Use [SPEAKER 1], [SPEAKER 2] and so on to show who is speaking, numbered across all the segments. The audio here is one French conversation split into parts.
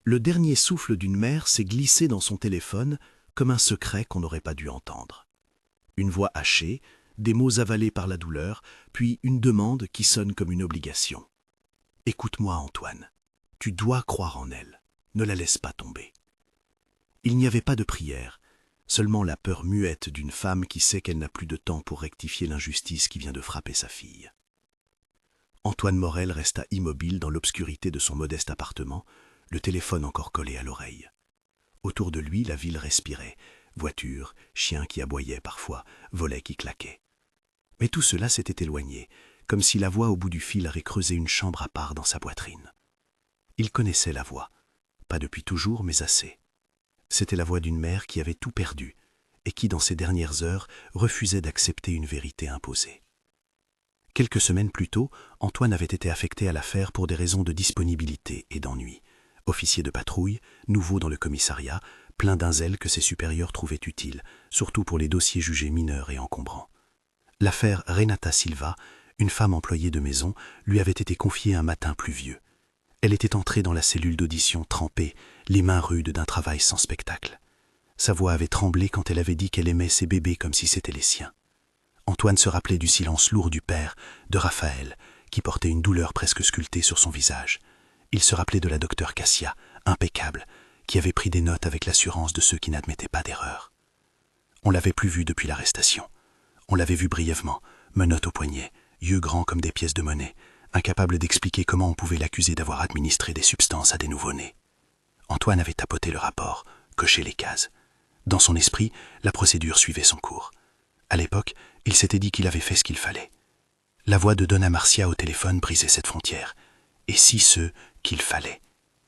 [SPEAKER 1] Le dernier souffle d'une mère s'est glissé dans son téléphone comme un secret qu'on n'aurait pas dû entendre. Une voix hachée, des mots avalés par la douleur, puis une demande qui sonne comme une obligation. « Écoute-moi, Antoine. Tu dois croire en elle. Ne la laisse pas tomber. » Il n'y avait pas de prière, seulement la peur muette d'une femme qui sait qu'elle n'a plus de temps pour rectifier l'injustice qui vient de frapper sa fille. Antoine Morel resta immobile dans l'obscurité de son modeste appartement, le téléphone encore collé à l'oreille. Autour de lui, la ville respirait, voitures, chiens qui aboyaient parfois, volets qui claquaient. Mais tout cela s'était éloigné, comme si la voix au bout du fil avait creusé une chambre à part dans sa poitrine. Il connaissait la voix, pas depuis toujours, mais assez. C'était la voix d'une mère qui avait tout perdu et qui, dans ces dernières heures, refusait d'accepter une vérité imposée. Quelques semaines plus tôt, Antoine avait été affecté à l'affaire pour des raisons de disponibilité et d'ennui. Officier de patrouille, nouveau dans le commissariat, plein d'un zèle que ses supérieurs trouvaient utile, surtout pour les dossiers jugés mineurs et encombrants. L'affaire Renata Silva, une femme employée de maison, lui avait été confiée un matin pluvieux. Elle était entrée dans la cellule d'audition trempée, les mains rudes d'un travail sans spectacle. Sa voix avait tremblé quand elle avait dit qu'elle aimait ses bébés comme si c'étaient les siens. Antoine se rappelait du silence lourd du père, de Raphaël, qui portait une douleur presque sculptée sur son visage. Il se rappelait de la docteure Cassia, impeccable, qui avait pris des notes avec l'assurance de ceux qui n'admettaient pas d'erreur. On l'avait plus vu depuis l'arrestation. On l'avait vu brièvement, menottes au poignet, yeux grands comme des pièces de monnaie, incapable d'expliquer comment on pouvait l'accuser d'avoir administré des substances à des nouveau-nés. Antoine avait tapoté le rapport, coché les cases. Dans son esprit, la procédure suivait son cours. À l'époque, il s'était dit qu'il avait fait ce qu'il fallait. La voix de Donna Marcia au téléphone brisait cette frontière. Et si ce « qu'il fallait »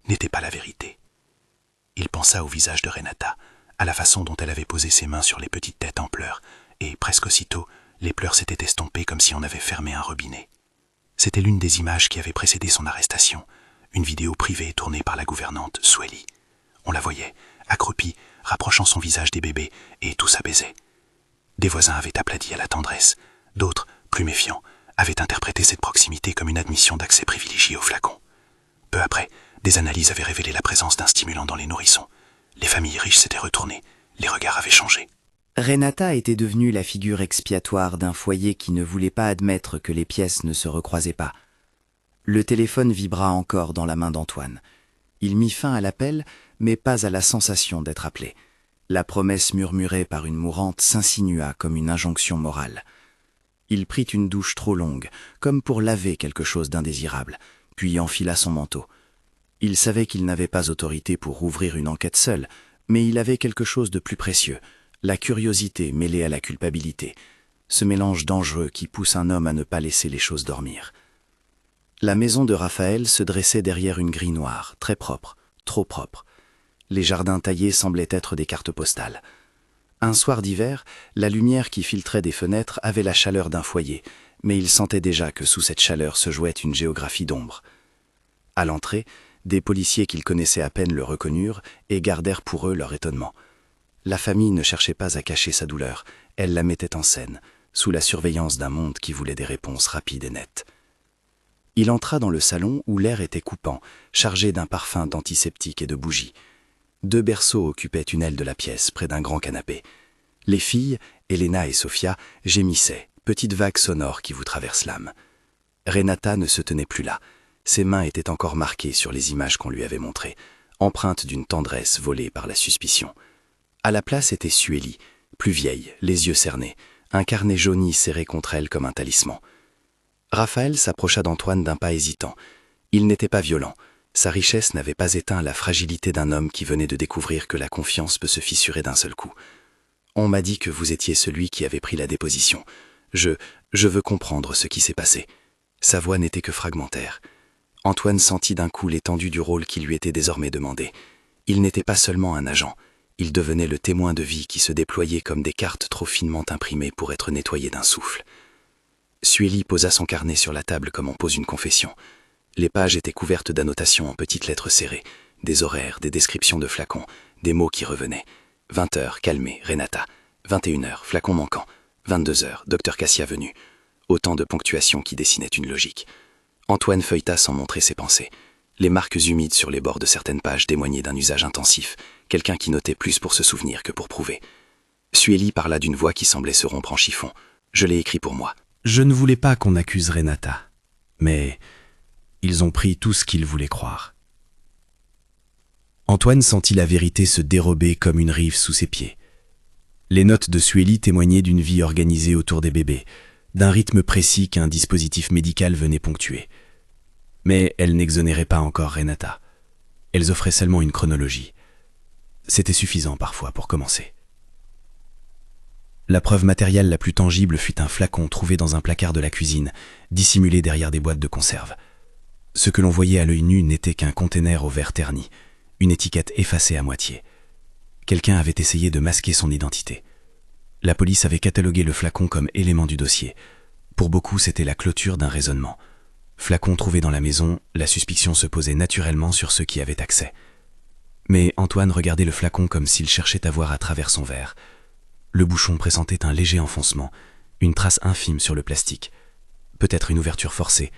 [SPEAKER 1] n'était pas la vérité? Il pensa au visage de Renata, à la façon dont elle avait posé ses mains sur les petites têtes en pleurs, et presque aussitôt, les pleurs s'étaient estompés comme si on avait fermé un robinet. C'était l'une des images qui avait précédé son arrestation, une vidéo privée tournée par la gouvernante Swelly. On la voyait, accroupie, rapprochant son visage des bébés, et tout s'apaisait. Des voisins avaient applaudi à la tendresse, d'autres, plus méfiants, avaient interprété cette proximité comme une admission d'accès privilégié au flacon. Peu après, des analyses avaient révélé la présence d'un stimulant dans les nourrissons. Les familles riches s'étaient retournées, les regards avaient changé.
[SPEAKER 2] Renata était devenue la figure expiatoire d'un foyer qui ne voulait pas admettre que les pièces ne se recroisaient pas. Le téléphone vibra encore dans la main d'Antoine. Il mit fin à l'appel, mais pas à la sensation d'être appelé. La promesse murmurée par une mourante s'insinua comme une injonction morale. Il prit une douche trop longue, comme pour laver quelque chose d'indésirable, puis enfila son manteau. Il savait qu'il n'avait pas autorité pour rouvrir une enquête seul, mais il avait quelque chose de plus précieux, la curiosité mêlée à la culpabilité, ce mélange dangereux qui pousse un homme à ne pas laisser les choses dormir. La maison de Raphaël se dressait derrière une grille noire, très propre, trop propre. Les jardins taillés semblaient être des cartes postales. Un soir d'hiver, la lumière qui filtrait des fenêtres avait la chaleur d'un foyer, mais il sentait déjà que sous cette chaleur se jouait une géographie d'ombre. À l'entrée, des policiers qu'ils connaissaient à peine le reconnurent et gardèrent pour eux leur étonnement. La famille ne cherchait pas à cacher sa douleur, elle la mettait en scène, sous la surveillance d'un monde qui voulait des réponses rapides et nettes. Il entra dans le salon où l'air était coupant, chargé d'un parfum d'antiseptique et de bougies. 2 berceaux occupaient une aile de la pièce, près d'un grand canapé. Les filles, Elena et Sofia, gémissaient, petites vagues sonores qui vous traversent l'âme. Renata ne se tenait plus là. Ses mains étaient encore marquées sur les images qu'on lui avait montrées, empreintes d'une tendresse volée par la suspicion. À la place était Swelly, plus vieille, les yeux cernés, un carnet jauni serré contre elle comme un talisman. Raphaël s'approcha d'Antoine d'un pas hésitant. Il n'était pas violent. Sa richesse n'avait pas éteint la fragilité d'un homme qui venait de découvrir que la confiance peut se fissurer d'un seul coup. « On m'a dit que vous étiez celui qui avait pris la déposition. Je veux comprendre ce qui s'est passé. » Sa voix n'était que fragmentaire. Antoine sentit d'un coup l'étendue du rôle qui lui était désormais demandé. Il n'était pas seulement un agent. Il devenait le témoin de vie qui se déployait comme des cartes trop finement imprimées pour être nettoyées d'un souffle. Swelly posa son carnet sur la table comme on pose une confession. Les pages étaient couvertes d'annotations en petites lettres serrées, des horaires, des descriptions de flacons, des mots qui revenaient. 20h, calmé, Renata. 21h, flacon manquant. 22h, docteur Cassia venu. Autant de ponctuations qui dessinaient une logique. Antoine feuilleta sans montrer ses pensées. Les marques humides sur les bords de certaines pages témoignaient d'un usage intensif, quelqu'un qui notait plus pour se souvenir que pour prouver. Sueli parla d'une voix qui semblait se rompre en chiffon. Je l'ai écrit pour moi.
[SPEAKER 1] Je ne voulais pas qu'on accuse Renata, mais ils ont pris tout ce qu'ils voulaient croire. Antoine sentit la vérité se dérober comme une rive sous ses pieds. Les notes de Sueli témoignaient d'une vie organisée autour des bébés, d'un rythme précis qu'un dispositif médical venait ponctuer. Mais elles n'exonéraient pas encore Renata. Elles offraient seulement une chronologie. C'était suffisant parfois pour commencer. La preuve matérielle la plus tangible fut un flacon trouvé dans un placard de la cuisine, dissimulé derrière des boîtes de conserve. Ce que l'on voyait à l'œil nu n'était qu'un conteneur au verre terni, une étiquette effacée à moitié. Quelqu'un avait essayé de masquer son identité. La police avait catalogué le flacon comme élément du dossier. Pour beaucoup, c'était la clôture d'un raisonnement. Flacon trouvé dans la maison, la suspicion se posait naturellement sur ceux qui avaient accès. Mais Antoine regardait le flacon comme s'il cherchait à voir à travers son verre. Le bouchon pressentait un léger enfoncement, une trace infime sur le plastique. Peut-être une ouverture forcée,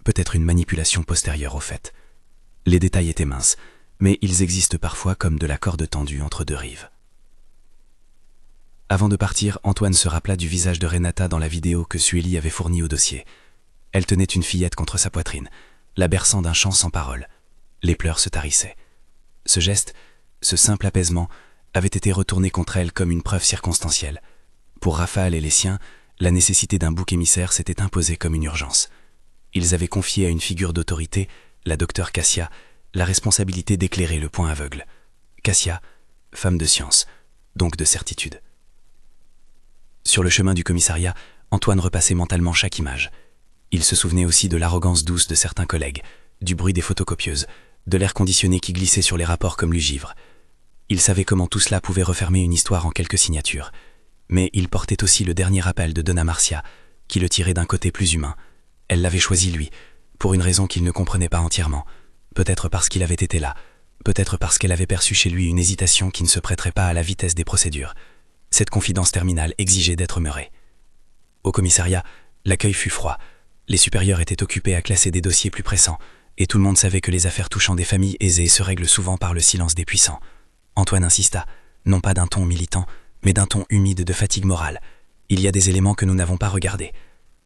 [SPEAKER 1] peut-être une manipulation postérieure au fait. Les détails étaient minces, mais ils existent parfois comme de la corde tendue entre deux rives. Avant de partir, Antoine se rappela du visage de Renata dans la vidéo que Sueli avait fournie au dossier. Elle tenait une fillette contre sa poitrine, la berçant d'un chant sans parole. Les pleurs se tarissaient. Ce geste, ce simple apaisement, avait été retourné contre elle comme une preuve circonstancielle. Pour Raphaël et les siens, la nécessité d'un bouc émissaire s'était imposée comme une urgence. Ils avaient confié à une figure d'autorité, la docteure Cassia, la responsabilité d'éclairer le point aveugle. Cassia, femme de science, donc de certitude. Sur le chemin du commissariat, Antoine repassait mentalement chaque image. Il se souvenait aussi de l'arrogance douce de certains collègues, du bruit des photocopieuses, de l'air conditionné qui glissait sur les rapports comme du givre. Il savait comment tout cela pouvait refermer une histoire en quelques signatures. Mais il portait aussi le dernier appel de Donna Marcia, qui le tirait d'un côté plus humain. Elle l'avait choisi lui, pour une raison qu'il ne comprenait pas entièrement. Peut-être parce qu'il avait été là, peut-être parce qu'elle avait perçu chez lui une hésitation qui ne se prêterait pas à la vitesse des procédures. Cette confidence terminale exigeait d'être meurée. Au commissariat, l'accueil fut froid. Les supérieurs étaient occupés à classer des dossiers plus pressants, et tout le monde savait que les affaires touchant des familles aisées se règlent souvent par le silence des puissants. Antoine insista, non pas d'un ton militant, mais d'un ton humide de fatigue morale. Il y a des éléments que nous n'avons pas regardés.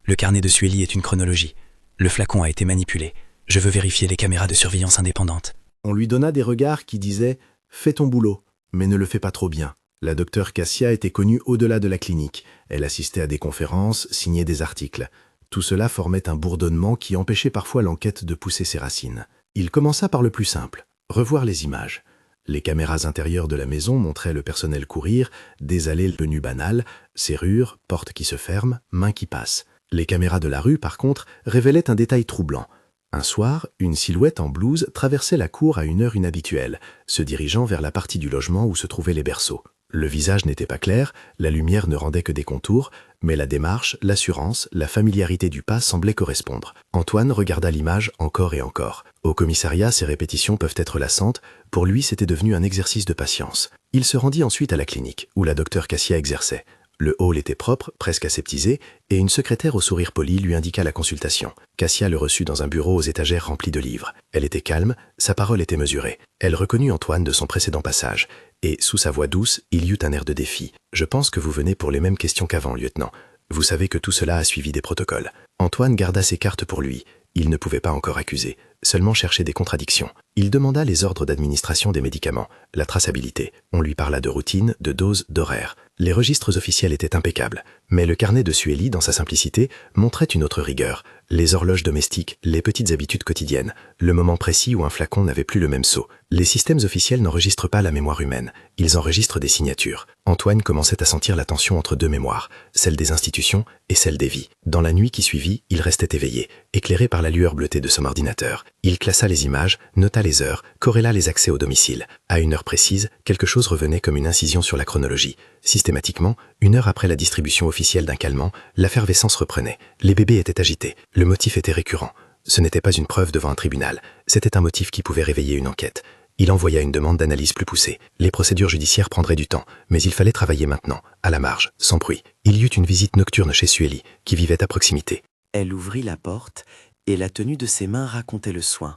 [SPEAKER 1] Le carnet de Sueli est une chronologie. Le flacon a été manipulé. Je veux vérifier les caméras de surveillance indépendantes.
[SPEAKER 3] On lui donna des regards qui disaient « Fais ton boulot, mais ne le fais pas trop bien ». La docteure Cassia était connue au-delà de la clinique. Elle assistait à des conférences, signait des articles. Tout cela formait un bourdonnement qui empêchait parfois l'enquête de pousser ses racines. Il commença par le plus simple, revoir les images. Les caméras intérieures de la maison montraient le personnel courir, des allées venues banales, serrures, portes qui se ferment, mains qui passent. Les caméras de la rue, par contre, révélaient un détail troublant. Un soir, une silhouette en blouse traversait la cour à une heure inhabituelle, se dirigeant vers la partie du logement où se trouvaient les berceaux. Le visage n'était pas clair, la lumière ne rendait que des contours, mais la démarche, l'assurance, la familiarité du pas semblaient correspondre. Antoine regarda l'image encore et encore. Au commissariat, ces répétitions peuvent être lassantes. Pour lui, c'était devenu un exercice de patience. Il se rendit ensuite à la clinique, où la docteure Cassia exerçait. Le hall était propre, presque aseptisé, et une secrétaire au sourire poli lui indiqua la consultation. Cassia le reçut dans un bureau aux étagères remplies de livres. Elle était calme, sa parole était mesurée. Elle reconnut Antoine de son précédent passage, et, sous sa voix douce, il y eut un air de défi. « Je pense que vous venez pour les mêmes questions qu'avant, lieutenant. Vous savez que tout cela a suivi des protocoles. » Antoine garda ses cartes pour lui. Il ne pouvait pas encore accuser, seulement chercher des contradictions. Il demanda les ordres d'administration des médicaments, la traçabilité. On lui parla de routine, de dose, d'horaire. Les registres officiels étaient impeccables, mais le carnet de Sueli, dans sa simplicité, montrait une autre rigueur. Les horloges domestiques, les petites habitudes quotidiennes, le moment précis où un flacon n'avait plus le même sceau. Les systèmes officiels n'enregistrent pas la mémoire humaine, ils enregistrent des signatures. Antoine commençait à sentir la tension entre deux mémoires, celle des institutions et celle des vies. Dans la nuit qui suivit, il restait éveillé, éclairé par la lueur bleutée de son ordinateur. Il classa les images, nota les heures, corréla les accès au domicile. À une heure précise, quelque chose revenait comme une incision sur la chronologie. Systématiquement, une heure après la distribution officielle d'un calmant, l'effervescence reprenait. Les bébés étaient agités. Le motif était récurrent. Ce n'était pas une preuve devant un tribunal. C'était un motif qui pouvait réveiller une enquête. Il envoya une demande d'analyse plus poussée. Les procédures judiciaires prendraient du temps, mais il fallait travailler maintenant, à la marge, sans bruit. Il y eut une visite nocturne chez Sueli, qui vivait à proximité.
[SPEAKER 4] Elle ouvrit la porte, et la tenue de ses mains racontait le soin.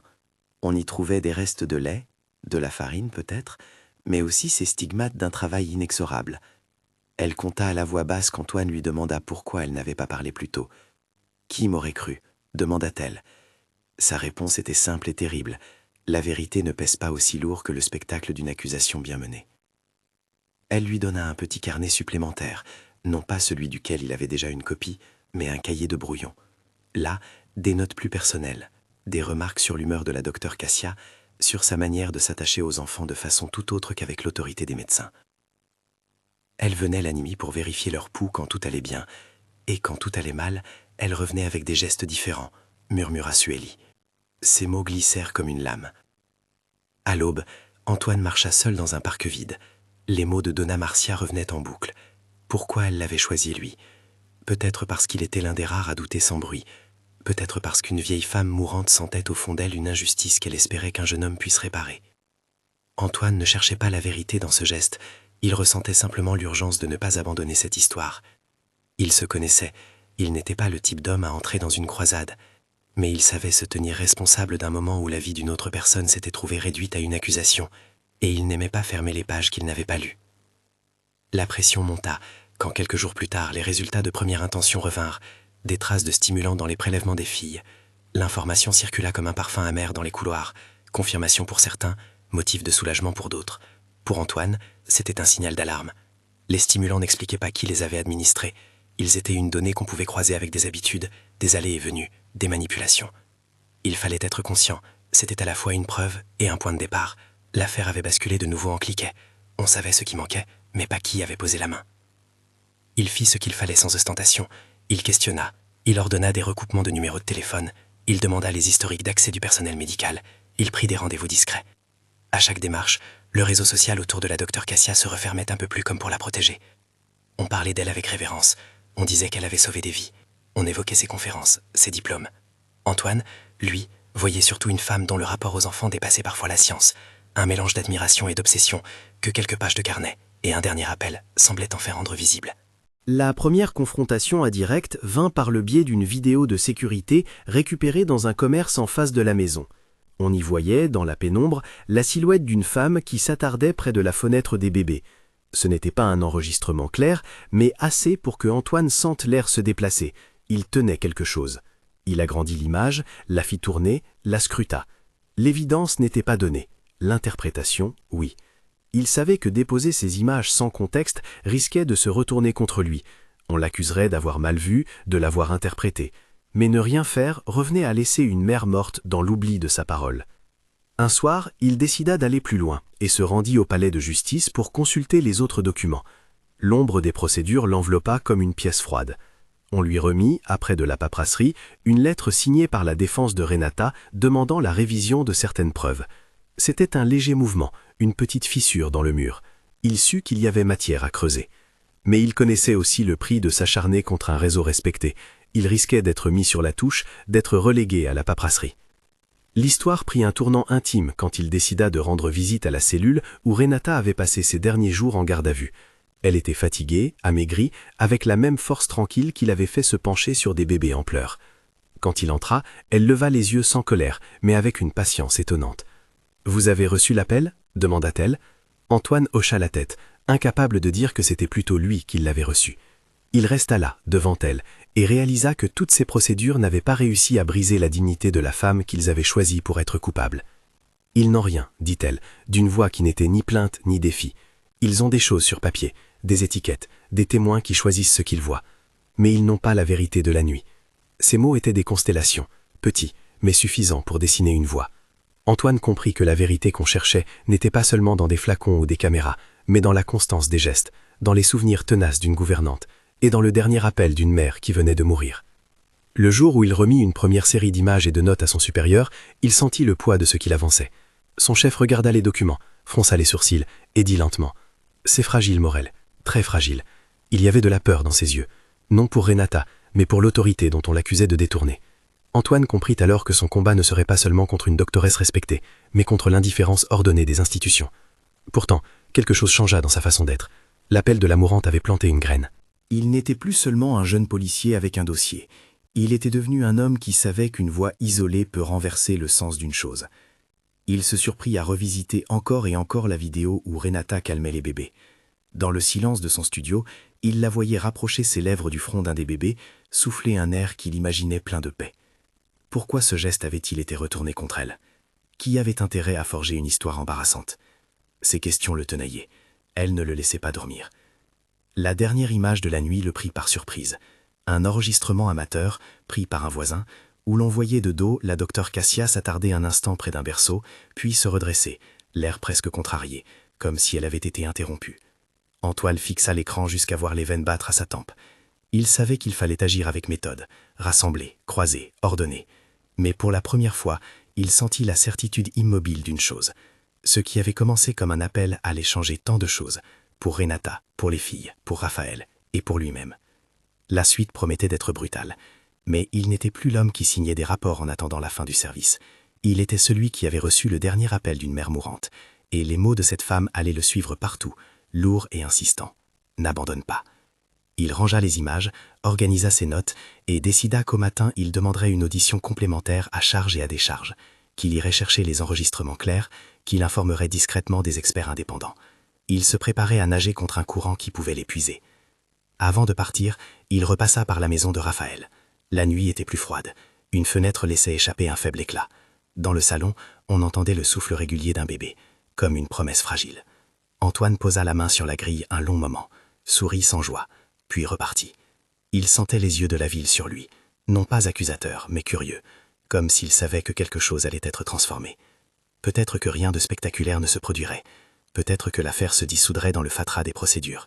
[SPEAKER 2] On y trouvait des restes de lait, de la farine peut-être, mais aussi ces stigmates d'un travail inexorable. Elle conta à la voix basse qu'Antoine lui demanda pourquoi elle n'avait pas parlé plus tôt. « Qui m'aurait cru ?» demanda-t-elle. Sa réponse était simple et terrible. La vérité ne pèse pas aussi lourd que le spectacle d'une accusation bien menée. Elle lui donna un petit carnet supplémentaire, non pas celui duquel il avait déjà une copie, mais un cahier de brouillon. Là, des notes plus personnelles, des remarques sur l'humeur de la docteure Cassia, sur sa manière de s'attacher aux enfants de façon tout autre qu'avec l'autorité des médecins. Elle venait la nuit pour vérifier leur pouls quand tout allait bien, et quand tout allait mal, elle revenait avec des gestes différents, murmura Sueli. Ses mots glissèrent comme une lame. À l'aube, Antoine marcha seul dans un parc vide. Les mots de Donna Marcia revenaient en boucle. Pourquoi elle l'avait choisi, lui? Peut-être parce qu'il était l'un des rares à douter sans bruit. Peut-être parce qu'une vieille femme mourante sentait au fond d'elle une injustice qu'elle espérait qu'un jeune homme puisse réparer. Antoine ne cherchait pas la vérité dans ce geste. Il ressentait simplement l'urgence de ne pas abandonner cette histoire. Il se connaissait. Il n'était pas le type d'homme à entrer dans une croisade. Mais il savait se tenir responsable d'un moment où la vie d'une autre personne s'était trouvée réduite à une accusation, et il n'aimait pas fermer les pages qu'il n'avait pas lues. La pression monta, quand quelques jours plus tard, les résultats de première intention revinrent, des traces de stimulants dans les prélèvements des filles. L'information circula comme un parfum amer dans les couloirs, confirmation pour certains, motif de soulagement pour d'autres. Pour Antoine, c'était un signal d'alarme. Les stimulants n'expliquaient pas qui les avait administrés. Ils étaient une donnée qu'on pouvait croiser avec des habitudes, des allées et venues, des manipulations. Il fallait être conscient, c'était à la fois une preuve et un point de départ. L'affaire avait basculé de nouveau en cliquet. On savait ce qui manquait, mais pas qui avait posé la main. Il fit ce qu'il fallait sans ostentation. Il questionna, il ordonna des recoupements de numéros de téléphone, il demanda les historiques d'accès du personnel médical, il prit des rendez-vous discrets. À chaque démarche, le réseau social autour de la docteure Cassia se refermait un peu plus comme pour la protéger. On parlait d'elle avec révérence, on disait qu'elle avait sauvé des vies. On évoquait ses conférences, ses diplômes. Antoine, lui, voyait surtout une femme dont le rapport aux enfants dépassait parfois la science, un mélange d'admiration et d'obsession que quelques pages de carnet et un dernier appel semblaient en faire rendre visible.
[SPEAKER 1] La première confrontation à direct vint par le biais d'une vidéo de sécurité récupérée dans un commerce en face de la maison. On y voyait, dans la pénombre, la silhouette d'une femme qui s'attardait près de la fenêtre des bébés. Ce n'était pas un enregistrement clair, mais assez pour que Antoine sente l'air se déplacer. Il tenait quelque chose. Il agrandit l'image, la fit tourner, la scruta. L'évidence n'était pas donnée. L'interprétation, oui. Il savait que déposer ces images sans contexte risquait de se retourner contre lui. On l'accuserait d'avoir mal vu, de l'avoir interprété. Mais ne rien faire revenait à laisser une mère morte dans l'oubli de sa parole. Un soir, il décida d'aller plus loin et se rendit au palais de justice pour consulter les autres documents. L'ombre des procédures l'enveloppa comme une pièce froide. On lui remit, après de la paperasserie, une lettre signée par la défense de Renata demandant la révision de certaines preuves. C'était un léger mouvement, une petite fissure dans le mur. Il sut qu'il y avait matière à creuser. Mais il connaissait aussi le prix de s'acharner contre un réseau respecté. Il risquait d'être mis sur la touche, d'être relégué à la paperasserie. L'histoire prit un tournant intime quand il décida de rendre visite à la cellule où Renata avait passé ses derniers jours en garde à vue. Elle était fatiguée, amaigrie, avec la même force tranquille qui l'avait fait se pencher sur des bébés en pleurs. Quand il entra, elle leva les yeux sans colère, mais avec une patience étonnante. « Vous avez reçu l'appel » demanda-t-elle. Antoine hocha la tête, incapable de dire que c'était plutôt lui qui l'avait reçu. Il resta là, devant elle, et réalisa que toutes ces procédures n'avaient pas réussi à briser la dignité de la femme qu'ils avaient choisie pour être coupables. « Ils n'ont rien, dit-elle, d'une voix qui n'était ni plainte ni défi. Ils ont des choses sur papier, des étiquettes, des témoins qui choisissent ce qu'ils voient. Mais ils n'ont pas la vérité de la nuit. » Ces mots étaient des constellations, petits, mais suffisants pour dessiner une voie. Antoine comprit que la vérité qu'on cherchait n'était pas seulement dans des flacons ou des caméras, mais dans la constance des gestes, dans les souvenirs tenaces d'une gouvernante, et dans le dernier appel d'une mère qui venait de mourir. Le jour où il remit une première série d'images et de notes à son supérieur, il sentit le poids de ce qu'il avançait. Son chef regarda les documents, fronça les sourcils, et dit lentement « C'est fragile, Morel, très fragile. » Il y avait de la peur dans ses yeux, non pour Renata, mais pour l'autorité dont on l'accusait de détourner. Antoine comprit alors que son combat ne serait pas seulement contre une doctoresse respectée, mais contre l'indifférence ordonnée des institutions. Pourtant, quelque chose changea dans sa façon d'être. L'appel de la mourante avait planté une graine.
[SPEAKER 4] Il n'était plus seulement un jeune policier avec un dossier. Il était devenu un homme qui savait qu'une voix isolée peut renverser le sens d'une chose. Il se surprit à revisiter encore et encore la vidéo où Renata calmait les bébés. Dans le silence de son studio, il la voyait rapprocher ses lèvres du front d'un des bébés, souffler un air qu'il imaginait plein de paix. Pourquoi ce geste avait-il été retourné contre elle? Qui avait intérêt à forger une histoire embarrassante? Ces questions le tenaillaient. Elle ne le laissait pas dormir. La dernière image de la nuit le prit par surprise. Un enregistrement amateur, pris par un voisin, où l'on voyait de dos la docteure Cassia s'attarder un instant près d'un berceau, puis se redresser, l'air presque contrarié, comme si elle avait été interrompue. Antoine fixa l'écran jusqu'à voir les veines battre à sa tempe. Il savait qu'il fallait agir avec méthode, rassembler, croiser, ordonner. Mais pour la première fois, il sentit la certitude immobile d'une chose. Ce qui avait commencé comme un appel allait changer tant de choses, pour Renata, pour les filles, pour Raphaël et pour lui-même. La suite promettait d'être brutale. Mais il n'était plus l'homme qui signait des rapports en attendant la fin du service. Il était celui qui avait reçu le dernier appel d'une mère mourante. Et les mots de cette femme allaient le suivre partout, lourds et insistants. N'abandonne pas. Il rangea les images, organisa ses notes et décida qu'au matin, il demanderait une audition complémentaire à charge et à décharge, qu'il irait chercher les enregistrements clairs, qu'il informerait discrètement des experts indépendants. Il se préparait à nager contre un courant qui pouvait l'épuiser. Avant de partir, il repassa par la maison de Raphaël. La nuit était plus froide. Une fenêtre laissait échapper un faible éclat. Dans le salon, on entendait le souffle régulier d'un bébé, comme une promesse fragile. Antoine posa la main sur la grille un long moment, sourit sans joie, puis repartit. Il sentait les yeux de la ville sur lui, non pas accusateurs, mais curieux, comme s'il savait que quelque chose allait être transformé. Peut-être que rien de spectaculaire ne se produirait, peut-être que l'affaire se dissoudrait dans le fatras des procédures,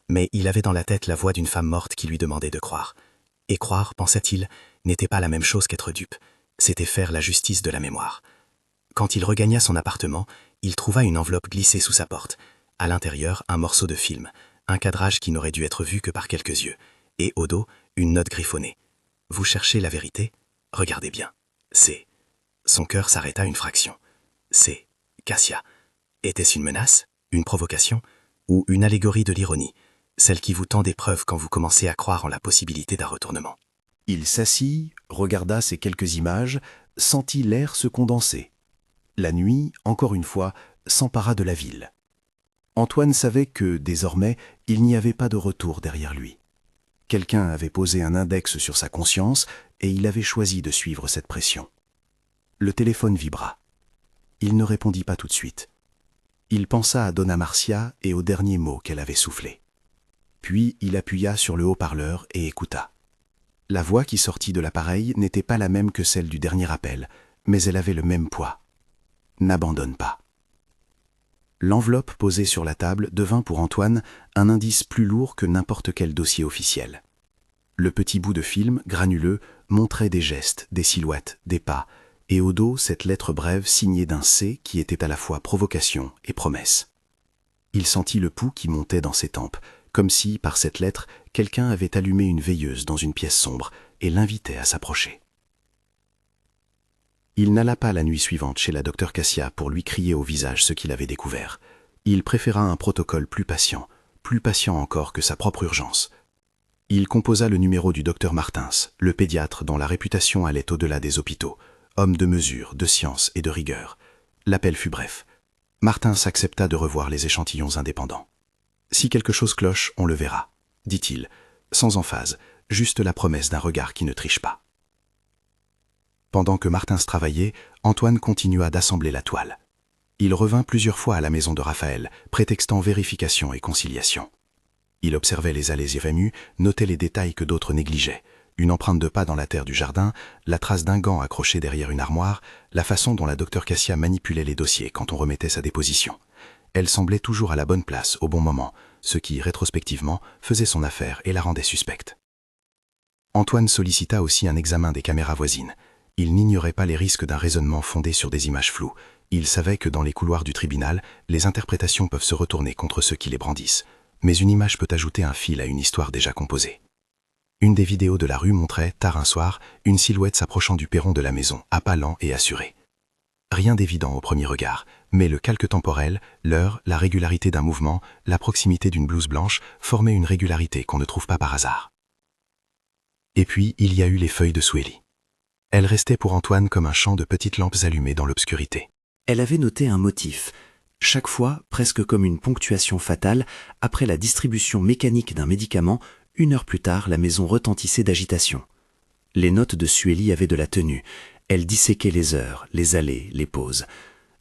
[SPEAKER 4] mais il avait dans la tête la voix d'une femme morte qui lui demandait de croire. Et croire, pensait-il, n'était pas la même chose qu'être dupe, c'était faire la justice de la mémoire. Quand il regagna son appartement, il trouva une enveloppe glissée sous sa porte. À l'intérieur, un morceau de film, un cadrage qui n'aurait dû être vu que par quelques yeux, et au dos, une note griffonnée. « Vous cherchez la vérité? Regardez bien. C'est... » Son cœur s'arrêta une fraction. C'est... Cassia. Était-ce une menace? Une provocation? Ou une allégorie de l'ironie? Celle qui vous tend des preuves quand vous commencez à croire en la possibilité d'un retournement.
[SPEAKER 3] Il s'assit, regarda ces quelques images, sentit l'air se condenser. La nuit, encore une fois, s'empara de la ville. Antoine savait que, désormais, il n'y avait pas de retour derrière lui. Quelqu'un avait posé un index sur sa conscience et il avait choisi de suivre cette pression. Le téléphone vibra. Il ne répondit pas tout de suite. Il pensa à Donna Marcia et aux derniers mots qu'elle avait soufflés. Puis il appuya sur le haut-parleur et écouta. La voix qui sortit de l'appareil n'était pas la même que celle du dernier appel, mais elle avait le même poids. « N'abandonne pas ». L'enveloppe posée sur la table devint pour Antoine un indice plus lourd que n'importe quel dossier officiel. Le petit bout de film, granuleux, montrait des gestes, des silhouettes, des pas, et au dos cette lettre brève signée d'un C qui était à la fois provocation et promesse. Il sentit le pouls qui montait dans ses tempes, comme si, par cette lettre, quelqu'un avait allumé une veilleuse dans une pièce sombre et l'invitait à s'approcher. Il n'alla pas la nuit suivante chez la docteure Cassia pour lui crier au visage ce qu'il avait découvert. Il préféra un protocole plus patient encore que sa propre urgence. Il composa le numéro du docteur Martins, le pédiatre dont la réputation allait au-delà des hôpitaux, homme de mesure, de science et de rigueur. L'appel fut bref. Martins accepta de revoir les échantillons indépendants. « Si quelque chose cloche, on le verra », dit-il, sans emphase, juste la promesse d'un regard qui ne triche pas. Pendant que Martins travaillait, Antoine continua d'assembler la toile. Il revint plusieurs fois à la maison de Raphaël, prétextant vérification et conciliation. Il observait les allées et venues, notait les détails que d'autres négligeaient. Une empreinte de pas dans la terre du jardin, la trace d'un gant accroché derrière une armoire, la façon dont la docteure Cassia manipulait les dossiers quand on remettait sa déposition. Elle semblait toujours à la bonne place, au bon moment, ce qui, rétrospectivement, faisait son affaire et la rendait suspecte. Antoine sollicita aussi un examen des caméras voisines. Il n'ignorait pas les risques d'un raisonnement fondé sur des images floues. Il savait que dans les couloirs du tribunal, les interprétations peuvent se retourner contre ceux qui les brandissent. Mais une image peut ajouter un fil à une histoire déjà composée. Une des vidéos de la rue montrait, tard un soir, une silhouette s'approchant du perron de la maison, à pas lents et assuré. Rien d'évident au premier regard, mais le calque temporel, l'heure, la régularité d'un mouvement, la proximité d'une blouse blanche formaient une régularité qu'on ne trouve pas par hasard. Et puis, il y a eu les feuilles de Sueli. Elles restaient pour Antoine comme un champ de petites lampes allumées dans l'obscurité.
[SPEAKER 2] Elle avait noté un motif, chaque fois presque comme une ponctuation fatale, après la distribution mécanique d'un médicament, 1 heure plus tard, la maison retentissait d'agitation. Les notes de Sueli avaient de la tenue. Elle disséquait les heures, les allées, les pauses.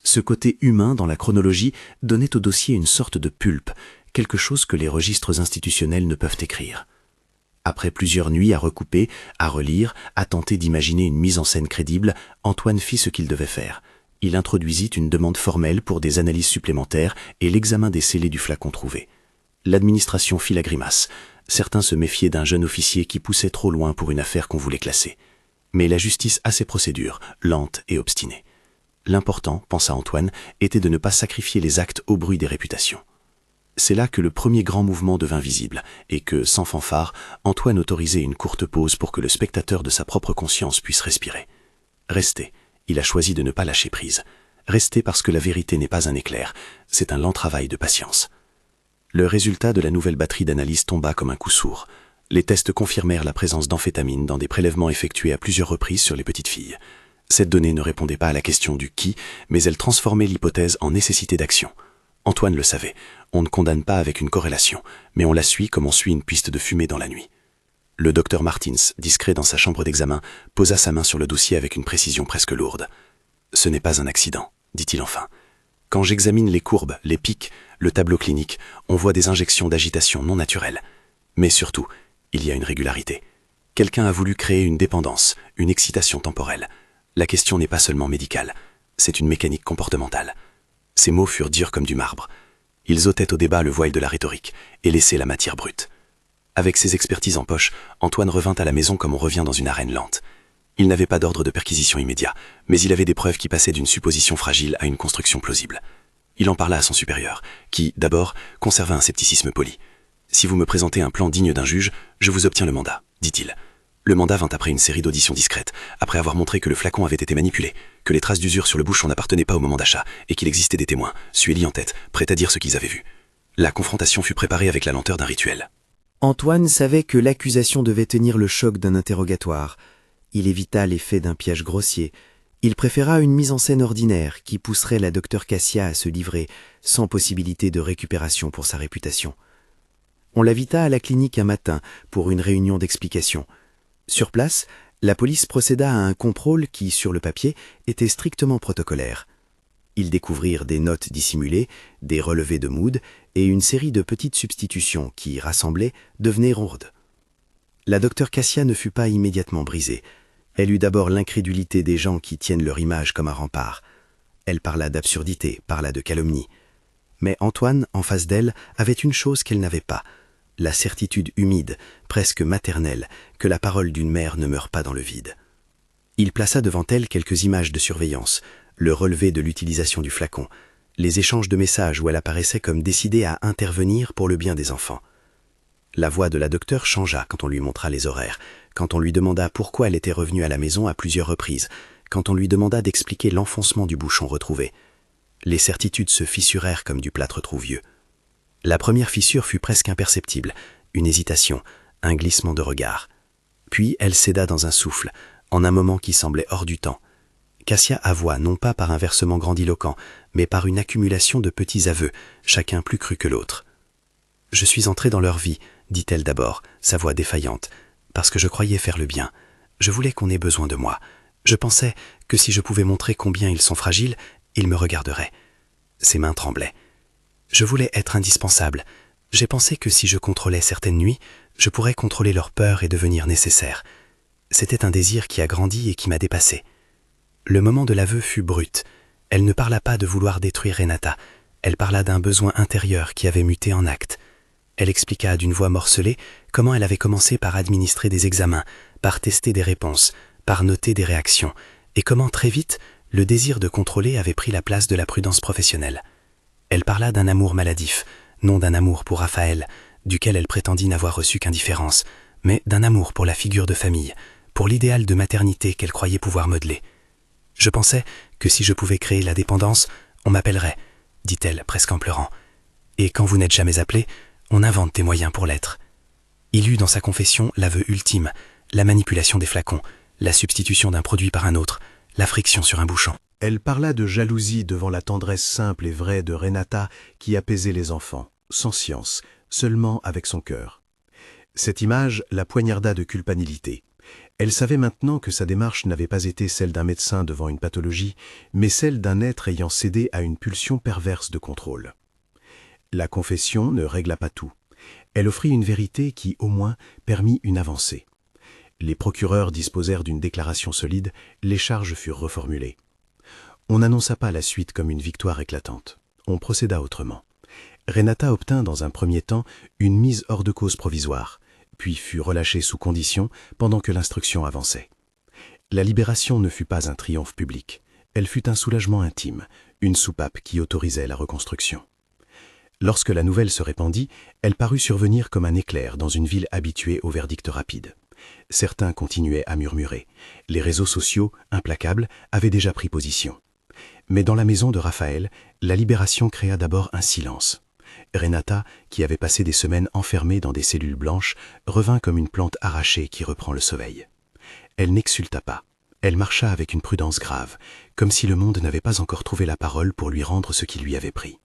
[SPEAKER 2] Ce côté humain dans la chronologie donnait au dossier une sorte de pulpe, quelque chose que les registres institutionnels ne peuvent écrire. Après plusieurs nuits à recouper, à relire, à tenter d'imaginer une mise en scène crédible, Antoine fit ce qu'il devait faire. Il introduisit une demande formelle pour des analyses supplémentaires et l'examen des scellés du flacon trouvé. L'administration fit la grimace. Certains se méfiaient d'un jeune officier qui poussait trop loin pour une affaire qu'on voulait classer. Mais la justice a ses procédures, lentes et obstinées. L'important, pensa Antoine, était de ne pas sacrifier les actes au bruit des réputations. C'est là que le premier grand mouvement devint visible, et que, sans fanfare, Antoine autorisait une courte pause pour que le spectateur de sa propre conscience puisse respirer. Rester. Il a choisi de ne pas lâcher prise. Rester parce que la vérité n'est pas un éclair, c'est un lent travail de patience. Le résultat de la nouvelle batterie d'analyse tomba comme un coup sourd. Les tests confirmèrent la présence d'amphétamine dans des prélèvements effectués à plusieurs reprises sur les petites filles. Cette donnée ne répondait pas à la question du qui, mais elle transformait l'hypothèse en nécessité d'action. Antoine le savait, on ne condamne pas avec une corrélation, mais on la suit comme on suit une piste de fumée dans la nuit. Le docteur Martins, discret dans sa chambre d'examen, posa sa main sur le dossier avec une précision presque lourde. « Ce n'est pas un accident », dit-il enfin. « Quand j'examine les courbes, les pics, le tableau clinique, on voit des injections d'agitation non naturelles. Mais surtout, il y a une régularité. Quelqu'un a voulu créer une dépendance, une excitation temporelle. La question n'est pas seulement médicale, c'est une mécanique comportementale. » Ces mots furent durs comme du marbre. Ils ôtaient au débat le voile de la rhétorique et laissaient la matière brute. Avec ses expertises en poche, Antoine revint à la maison comme on revient dans une arène lente. Il n'avait pas d'ordre de perquisition immédiat, mais il avait des preuves qui passaient d'une supposition fragile à une construction plausible. Il en parla à son supérieur, qui, d'abord, conserva un scepticisme poli. « Si vous me présentez un plan digne d'un juge, je vous obtiens le mandat », dit-il. Le mandat vint après une série d'auditions discrètes, après avoir montré que le flacon avait été manipulé, que les traces d'usure sur le bouchon n'appartenaient pas au moment d'achat, et qu'il existait des témoins, Sueli en tête, prêts à dire ce qu'ils avaient vu. La confrontation fut préparée avec la lenteur d'un rituel. Antoine savait que l'accusation devait tenir le choc d'un interrogatoire. Il évita l'effet d'un piège grossier. Il préféra une mise en scène ordinaire qui pousserait la docteure Cassia à se livrer, sans possibilité de récupération pour sa réputation. On l'invita à la clinique un matin pour une réunion d'explication. Sur place, la police procéda à un contrôle qui, sur le papier, était strictement protocolaire. Ils découvrirent des notes dissimulées, des relevés de mood et une série de petites substitutions qui, rassemblées, devenaient rondes. La docteure Cassia ne fut pas immédiatement brisée. Elle eut d'abord l'incrédulité des gens qui tiennent leur image comme un rempart. Elle parla d'absurdité, parla de calomnie. Mais Antoine, en face d'elle, avait une chose qu'elle n'avait pas, la certitude humide, presque maternelle, que la parole d'une mère ne meurt pas dans le vide. Il plaça devant elle quelques images de surveillance, le relevé de l'utilisation du flacon, les échanges de messages où elle apparaissait comme décidée à intervenir pour le bien des enfants. La voix de la docteure changea quand on lui montra les horaires, quand on lui demanda pourquoi elle était revenue à la maison à plusieurs reprises, quand on lui demanda d'expliquer l'enfoncement du bouchon retrouvé. Les certitudes se fissurèrent comme du plâtre trop vieux. La première fissure fut presque imperceptible, une hésitation, un glissement de regard. Puis elle céda dans un souffle, en un moment qui semblait hors du temps. Cassia avoua non pas par un versement grandiloquent, mais par une accumulation de petits aveux, chacun plus cru que l'autre. « Je suis entrée dans leur vie, dit-elle d'abord, sa voix défaillante, parce que je croyais faire le bien. Je voulais qu'on ait besoin de moi. Je pensais que si je pouvais montrer combien ils sont fragiles, ils me regarderaient. » Ses mains tremblaient. Je voulais être indispensable. J'ai pensé que si je contrôlais certaines nuits, je pourrais contrôler leur peur et devenir nécessaire. C'était un désir qui a grandi et qui m'a dépassé. Le moment de l'aveu fut brut. Elle ne parla pas de vouloir détruire Renata. Elle parla d'un besoin intérieur qui avait muté en acte. Elle expliqua d'une voix morcelée comment elle avait commencé par administrer des examens, par tester des réponses, par noter des réactions, et comment très vite, le désir de contrôler avait pris la place de la prudence professionnelle. Elle parla d'un amour maladif, non d'un amour pour Raphaël, duquel elle prétendit n'avoir reçu qu'indifférence, mais d'un amour pour la figure de famille, pour l'idéal de maternité qu'elle croyait pouvoir modeler. « Je pensais que si je pouvais créer la dépendance, on m'appellerait, dit-elle presque en pleurant. Et quand vous n'êtes jamais appelé, on invente des moyens pour l'être. » Il eut dans sa confession l'aveu ultime, la manipulation des flacons, la substitution d'un produit par un autre,
[SPEAKER 4] la friction sur un bouchon.
[SPEAKER 3] Elle parla de jalousie devant la tendresse simple et vraie de Renata qui apaisait les enfants, sans science, seulement avec son cœur. Cette image la poignarda de culpabilité. Elle savait maintenant que sa démarche n'avait pas été celle d'un médecin devant une pathologie, mais celle d'un être ayant cédé à une pulsion perverse de contrôle. La confession ne régla pas tout. Elle offrit une vérité qui, au moins, permit une avancée. Les procureurs disposèrent d'une déclaration solide, les charges furent reformulées. On n'annonça pas la suite comme une victoire éclatante. On procéda autrement. Renata obtint dans un premier temps une mise hors de cause provisoire, puis fut relâchée sous condition pendant que l'instruction avançait. La libération ne fut pas un triomphe public. Elle fut un soulagement intime, une soupape qui autorisait la reconstruction. Lorsque la nouvelle se répandit, elle parut survenir comme un éclair dans une ville habituée au verdict rapide. Certains continuaient à murmurer. Les réseaux sociaux, implacables, avaient déjà pris position. Mais dans la maison de Raphaël, la libération créa d'abord un silence. Renata, qui avait passé des semaines enfermée dans des cellules blanches, revint comme une plante arrachée qui reprend le sommeil. Elle n'exulta pas. Elle marcha avec une prudence grave, comme si le monde n'avait pas encore trouvé la parole pour lui rendre ce qui lui avait pris.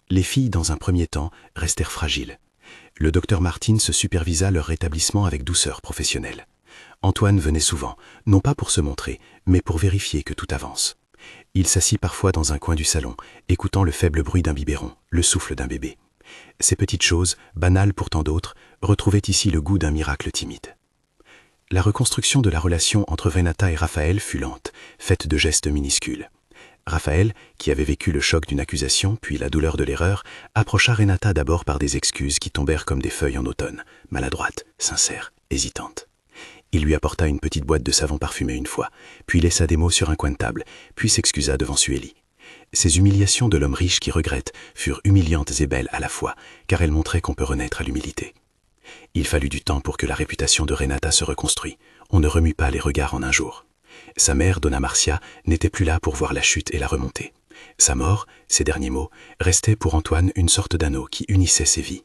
[SPEAKER 3] Les filles, dans un premier temps, restèrent fragiles. Le docteur Martin se supervisa leur rétablissement avec douceur professionnelle. Antoine venait souvent, non pas pour se montrer, mais pour vérifier que tout avance. Il s'assit parfois dans un coin du salon, écoutant le faible bruit d'un biberon, le souffle d'un bébé. Ces petites choses, banales pour tant d'autres, retrouvaient ici le goût d'un miracle timide. La reconstruction de la relation entre Renata et Raphaël fut lente, faite de gestes minuscules. Raphaël, qui avait vécu le choc d'une accusation, puis la douleur de l'erreur, approcha Renata d'abord par des excuses qui tombèrent comme des feuilles en automne, maladroites, sincères, hésitantes. Il lui apporta une petite boîte de savon parfumé une fois, puis laissa des mots sur un coin de table, puis s'excusa devant Sueli. Ces humiliations de l'homme riche qui regrette furent humiliantes et belles à la fois, car elles montraient qu'on peut renaître à l'humilité. Il fallut du temps pour que la réputation de Renata se reconstruise. On ne remue pas les regards en un jour. Sa mère, Donna Marcia, n'était plus là pour voir la chute et la remontée. Sa mort, ses derniers mots, restaient pour Antoine une sorte d'anneau qui unissait ses vies.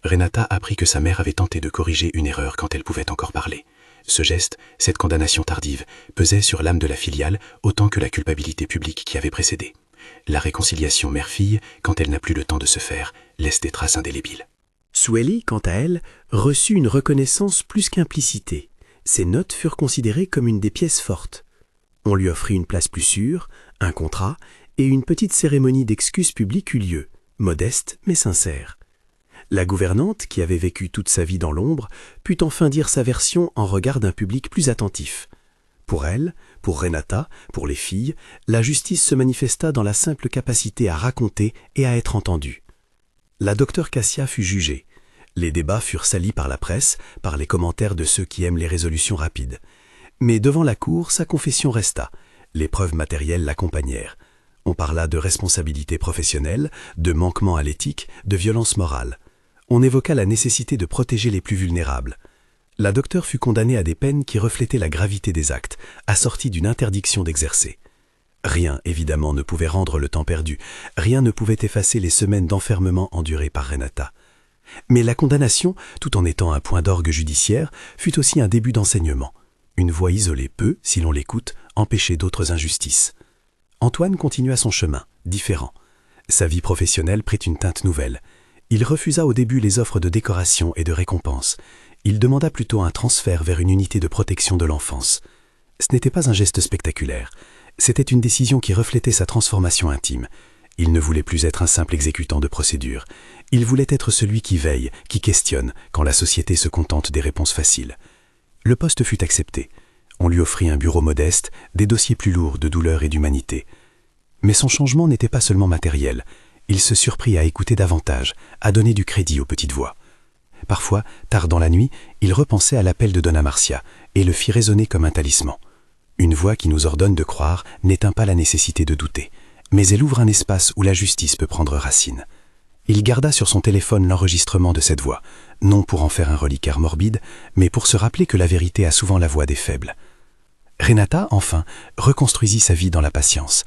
[SPEAKER 3] Renata apprit que sa mère avait tenté de corriger une erreur quand elle pouvait encore parler. Ce geste, cette condamnation tardive, pesait sur l'âme de la filiale autant que la culpabilité publique qui avait précédé. La réconciliation mère-fille, quand elle n'a plus le temps de se faire, laisse des traces indélébiles.
[SPEAKER 1] Sueli, quant à elle, reçut une reconnaissance plus qu'implicitée. Ses notes furent considérées comme une des pièces fortes. On lui offrit une place plus sûre, un contrat, et une petite cérémonie d'excuses publiques eut lieu, modeste mais sincère. La gouvernante, qui avait vécu toute sa vie dans l'ombre, put enfin dire sa version en regard d'un public plus attentif. Pour elle, pour Renata, pour les filles, la justice se manifesta dans la simple capacité à raconter et à être entendue. La docteure Cassia fut jugée. Les débats furent salis par la presse, par les commentaires de ceux qui aiment les résolutions rapides. Mais devant la cour, sa confession resta. Les preuves matérielles l'accompagnèrent. On parla de responsabilité professionnelle, de manquement à l'éthique, de violence morale. On évoqua la nécessité de protéger les plus vulnérables. La docteure fut condamnée à des peines qui reflétaient la gravité des actes, assorties d'une interdiction d'exercer. Rien, évidemment, ne pouvait rendre le temps perdu. Rien ne pouvait effacer les semaines d'enfermement endurées par Renata. Mais la condamnation, tout en étant un point d'orgue judiciaire, fut aussi un début d'enseignement. Une voix isolée peut, si l'on l'écoute, empêcher d'autres injustices. Antoine continua son chemin, différent. Sa vie professionnelle prit une teinte nouvelle. Il refusa au début les offres de décoration et de récompense. Il demanda plutôt un transfert vers une unité de protection de l'enfance. Ce n'était pas un geste spectaculaire. C'était une décision qui reflétait sa transformation intime. Il ne voulait plus être un simple exécutant de procédure. Il voulait être celui qui veille, qui questionne, quand la société se contente des réponses faciles. Le poste fut accepté. On lui offrit un bureau modeste, des dossiers plus lourds de douleur et d'humanité. Mais son changement n'était pas seulement matériel. Il se surprit à écouter davantage, à donner du crédit aux petites voix. Parfois, tard dans la nuit, il repensait à l'appel de Donna Marcia et le fit résonner comme un talisman. Une voix qui nous ordonne de croire n'éteint pas la nécessité de douter, mais elle ouvre un espace où la justice peut prendre racine. Il garda sur son téléphone l'enregistrement de cette voix, non pour en faire un reliquaire morbide, mais pour se rappeler que la vérité a souvent la voix des faibles. Renata, enfin, reconstruisit sa vie dans la patience.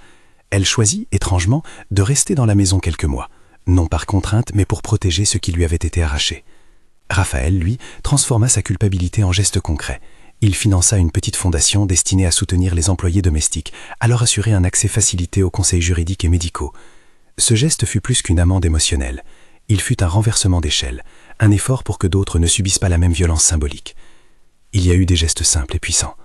[SPEAKER 1] Elle choisit, étrangement, de rester dans la maison quelques mois, non par contrainte, mais pour protéger ce qui lui avait été arraché. Raphaël, lui, transforma sa culpabilité en geste concret.
[SPEAKER 4] Il finança une petite fondation destinée à soutenir les employés domestiques, à leur assurer un accès facilité aux conseils juridiques et médicaux. Ce geste fut plus qu'une amende émotionnelle. Il fut un renversement d'échelle, un effort pour que d'autres ne subissent pas la même violence symbolique. Il y a eu des gestes simples et puissants.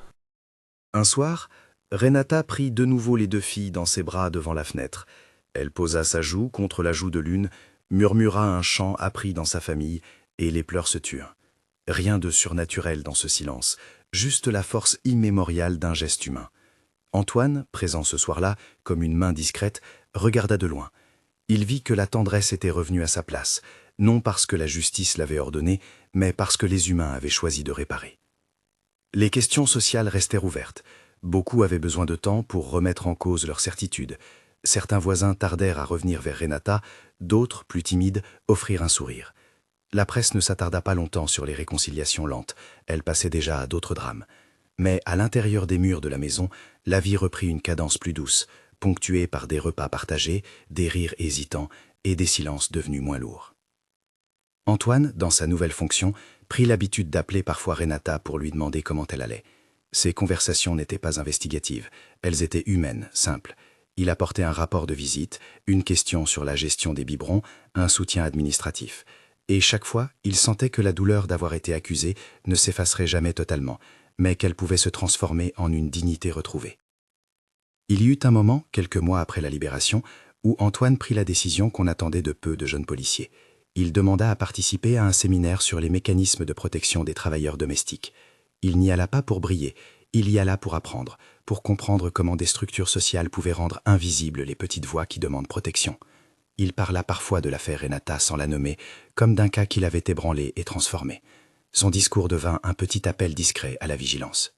[SPEAKER 1] Un soir, Renata prit de nouveau les deux filles dans ses bras devant la fenêtre. Elle posa sa joue contre la joue de l'une, murmura un chant appris dans sa famille, et les pleurs se turent. Rien de surnaturel dans ce silence, juste la force immémoriale d'un geste humain. Antoine, présent ce soir-là, comme une main discrète, regarda de loin. Il vit que la tendresse était revenue à sa place, non parce que la justice l'avait ordonnée, mais parce que les humains avaient choisi de réparer. Les questions sociales restèrent ouvertes. Beaucoup avaient besoin de temps pour remettre en cause leurs certitudes. Certains voisins tardèrent à revenir vers Renata, d'autres, plus timides, offrirent un sourire. La presse ne s'attarda pas longtemps sur les réconciliations lentes, elle passait déjà à d'autres drames. Mais à l'intérieur des murs de la maison, la vie reprit une cadence plus douce, ponctuée par des repas partagés, des rires hésitants et des silences devenus moins lourds. Antoine, dans sa nouvelle fonction, prit l'habitude d'appeler parfois Renata pour lui demander comment elle allait. Ces conversations n'étaient pas investigatives, elles étaient humaines, simples. Il apportait un rapport de visite, une question sur la gestion des biberons, un soutien administratif. Et chaque fois, il sentait que la douleur d'avoir été accusé ne s'effacerait jamais totalement, mais qu'elle pouvait se transformer en une dignité retrouvée. Il y eut un moment, quelques mois après la libération, où Antoine prit la décision qu'on attendait de peu de jeunes policiers. Il demanda à participer à un séminaire sur les mécanismes de protection des travailleurs domestiques. Il n'y alla pas pour briller, il y alla pour apprendre, pour comprendre comment des structures sociales pouvaient rendre invisibles les petites voix qui demandent protection. Il parla parfois de l'affaire Renata sans la nommer, comme d'un cas qu'il avait ébranlé et transformé. Son discours devint un petit appel discret à la vigilance.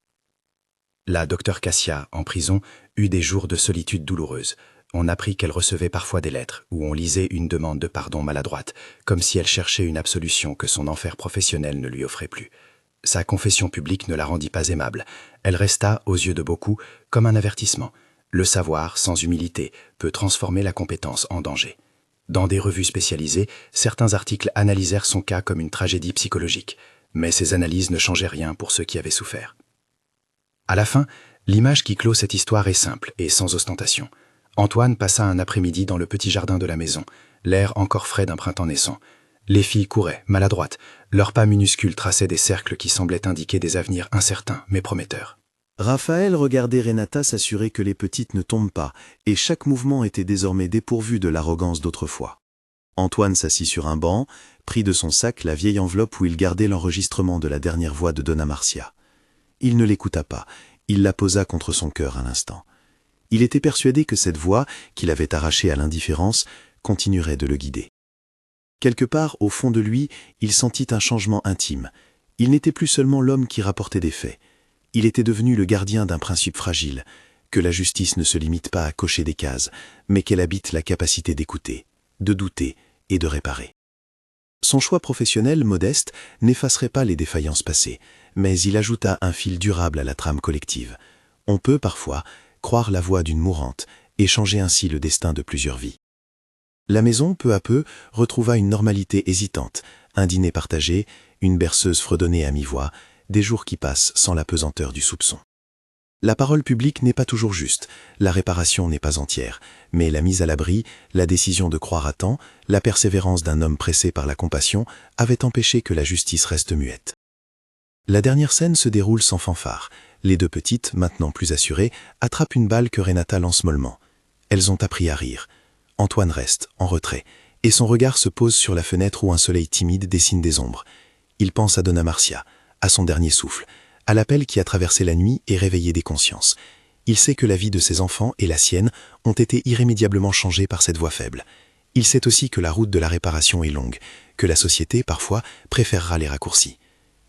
[SPEAKER 1] La docteure Cassia, en prison, eut des jours de solitude douloureuse. On apprit qu'elle recevait parfois des lettres où on lisait une demande de pardon maladroite, comme si elle cherchait une absolution que son enfer professionnel ne lui offrait plus. Sa confession publique ne la rendit pas aimable. Elle resta, aux yeux de beaucoup, comme un avertissement. Le savoir, sans humilité, peut transformer la compétence en danger. Dans des revues spécialisées, certains articles analysèrent son cas comme une tragédie psychologique, mais ces analyses ne changeaient rien pour ceux qui avaient souffert. À la fin, l'image qui clôt cette histoire est simple et sans ostentation. Antoine passa un après-midi dans le petit jardin de la maison, l'air encore frais d'un printemps naissant. Les filles couraient, maladroites, leurs pas minuscules traçaient des cercles qui semblaient indiquer des avenirs incertains mais prometteurs.
[SPEAKER 3] Raphaël regardait Renata s'assurer que les petites ne tombent pas, et chaque mouvement était désormais dépourvu de l'arrogance d'autrefois. Antoine s'assit sur un banc, prit de son sac la vieille enveloppe où il gardait l'enregistrement de la dernière voix de Donna Marcia. Il ne l'écouta pas, il la posa contre son cœur un instant. Il était persuadé que cette voix, qu'il avait arrachée à l'indifférence, continuerait de le guider. Quelque part, au fond de lui, il sentit un changement intime. Il n'était plus seulement l'homme qui rapportait des faits. Il était devenu le gardien d'un principe fragile, que la justice ne se limite pas à cocher des cases, mais qu'elle habite la capacité d'écouter, de douter et de réparer. Son choix professionnel modeste n'effacerait pas les défaillances passées, mais il ajouta un fil durable à la trame collective. On peut parfois croire la voix d'une mourante et changer ainsi le destin de plusieurs vies. La maison, peu à peu, retrouva une normalité hésitante, un dîner partagé, une berceuse fredonnée à mi-voix, des jours qui passent sans la pesanteur du soupçon. La parole publique n'est pas toujours juste, la réparation n'est pas entière, mais la mise à l'abri, la décision de croire à temps, la persévérance d'un homme pressé par la compassion avaient empêché que la justice reste muette. La dernière scène se déroule sans fanfare. Les deux petites, maintenant plus assurées, attrapent une balle que Renata lance mollement. Elles ont appris à rire. Antoine reste, en retrait, et son regard se pose sur la fenêtre où un soleil timide dessine des ombres. Il pense à Donna Marcia, à son dernier souffle, à l'appel qui a traversé la nuit et réveillé des consciences. Il sait que la vie de ses enfants et la sienne ont été irrémédiablement changées par cette voix faible. Il sait aussi que la route de la réparation est longue, que la société, parfois, préférera les raccourcis.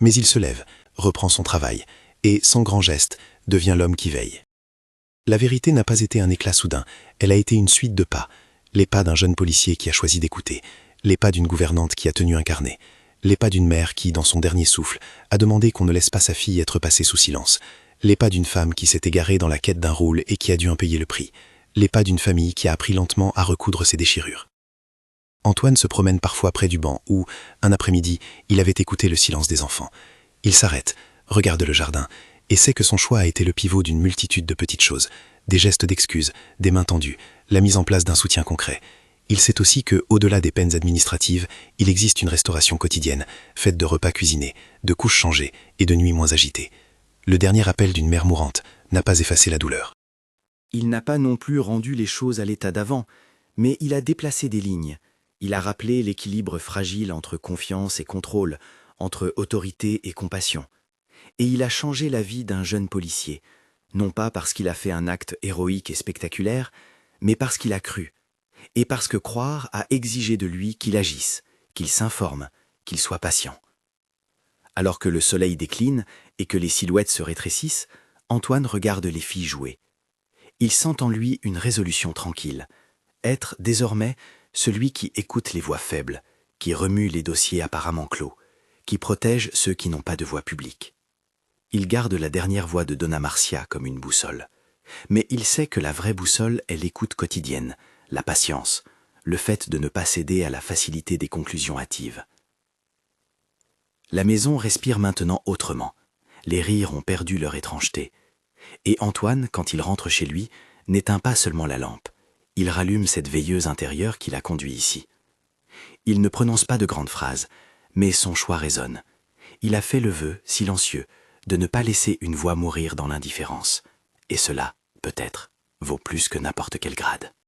[SPEAKER 3] Mais il se lève, reprend son travail, et, sans grand geste, devient l'homme qui veille. La vérité n'a pas été un éclat soudain, elle a été une suite de pas. Les pas d'un jeune policier qui a choisi d'écouter, les pas d'une gouvernante qui a tenu un carnet, les pas d'une mère qui, dans son dernier souffle, a demandé qu'on ne laisse pas sa fille être passée sous silence, les pas d'une femme qui s'est égarée dans la quête d'un rôle et qui a dû en payer le prix, les pas d'une famille qui a appris lentement à recoudre ses déchirures. Antoine se promène parfois près du banc où, un après-midi, il avait écouté le silence des enfants. Il s'arrête,
[SPEAKER 4] regarde le jardin, et sait que son choix a été le pivot d'une multitude de petites choses, des gestes d'excuse, des mains tendues, la mise en place d'un soutien concret. Il sait aussi que, au-delà des peines administratives, il existe une restauration quotidienne, faite de repas cuisinés, de couches changées et de nuits moins agitées. Le dernier appel d'une mère mourante n'a pas effacé la douleur.
[SPEAKER 2] Il n'a pas non plus rendu les choses à l'état d'avant, mais il a déplacé des lignes. Il a rappelé l'équilibre fragile entre confiance et contrôle, entre autorité et compassion. Et il a changé la vie d'un jeune policier, non pas parce qu'il a fait un acte héroïque et spectaculaire, mais parce qu'il a cru. Et parce que croire a exigé de lui qu'il agisse, qu'il s'informe, qu'il soit patient. Alors que le soleil décline et que les silhouettes se rétrécissent, Antoine regarde les filles jouer. Il sent en lui une résolution tranquille, être désormais celui qui écoute les voix faibles, qui remue les dossiers apparemment clos, qui protège ceux qui n'ont pas de voix publique. Il garde la dernière voix de Donna Marcia comme une boussole, mais il sait que la vraie boussole est l'écoute quotidienne, la patience, le fait de ne pas céder à la facilité des conclusions hâtives. La maison respire maintenant autrement. Les rires ont perdu leur étrangeté. Et Antoine, quand il rentre chez lui, n'éteint pas seulement la lampe. Il rallume cette veilleuse intérieure qui l'a conduit ici. Il ne prononce pas de grandes phrases, mais son choix résonne. Il a fait le vœu, silencieux, de ne pas laisser une voix mourir dans l'indifférence. Et cela, peut-être, vaut plus que n'importe quel grade.